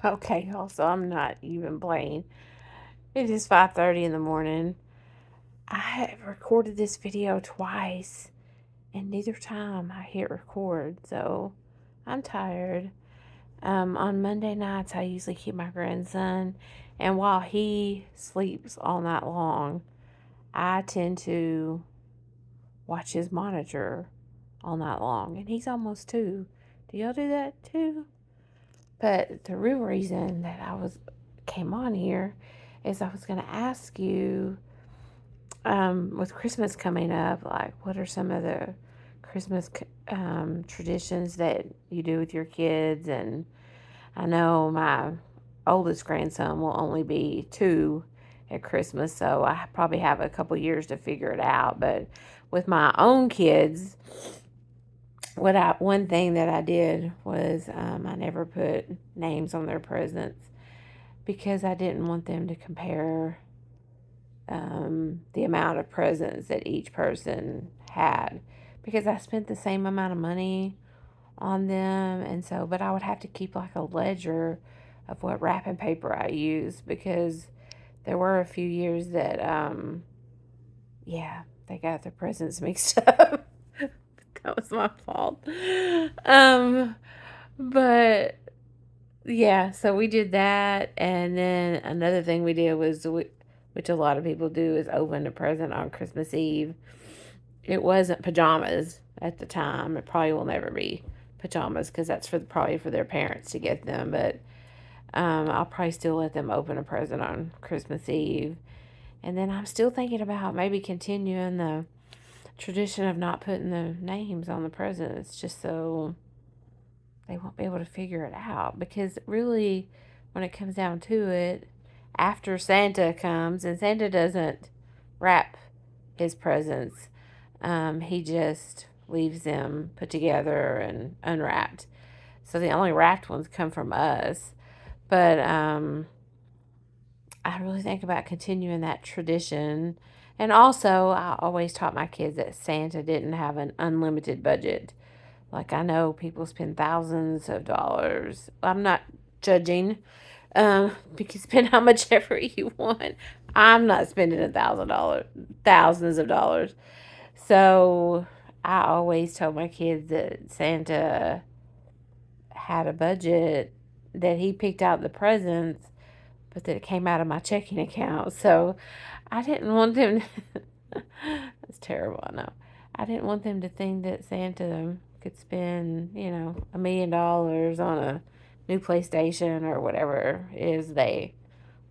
Okay, also, I'm not even playing. It is 5:30 in the morning. I have recorded this video twice, and neither time I hit record, so I'm tired. On Monday nights, I usually keep my grandson, and while he sleeps all night long, I tend to watch his monitor all night long, and he's almost 2. Do y'all do that too? But the real reason that came on here is I was going to ask you, with Christmas coming up, like, what are some of the Christmas traditions that you do with your kids? And I know my oldest grandson will only be 2 at Christmas, so I probably have a couple years to figure it out. But with my own kids, one thing that I did was I never put names on their presents because I didn't want them to compare the amount of presents that each person had, because I spent the same amount of money on them, and so but I would have to keep like a ledger of what wrapping paper I used, because there were a few years that yeah, they got their presents mixed up. That was my fault. um but yeah, so we did that, and then another thing we did was, which a lot of people do, is open a present on Christmas Eve. It wasn't pajamas at the time. It probably will never be pajamas, because that's probably for their parents to get them. But I'll probably still let them open a present on Christmas Eve. And then I'm still thinking about maybe continuing the tradition of not putting the names on the presents, just so they won't be able to figure it out. Because really, when it comes down to it, after Santa comes, and Santa doesn't wrap his presents, he just leaves them put together and unwrapped. So the only wrapped ones come from us. But I really think about continuing that tradition. And also, I always taught my kids that Santa didn't have an unlimited budget. Like, I know people spend thousands of dollars. I'm not judging. You can spend how much ever you want. I'm not spending $1,000, thousands of dollars. So I always told my kids that Santa had a budget, that he picked out the presents, but that it came out of my checking account. So I didn't want them to, that's terrible, I know. I didn't want them to think that Santa could spend, $1 million on a new PlayStation or whatever it is they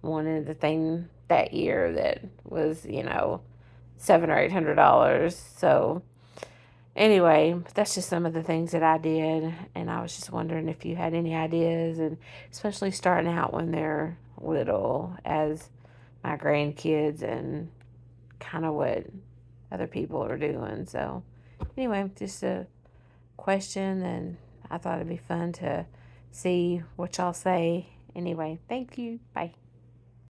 wanted the thing that year that was, $700 or $800. So anyway, that's just some of the things that I did, and I was just wondering if you had any ideas, and especially starting out when they're little, as my grandkids, and kind of what other people are doing. So anyway, just a question, and I thought it'd be fun to see what y'all say. Anyway, thank you. Bye.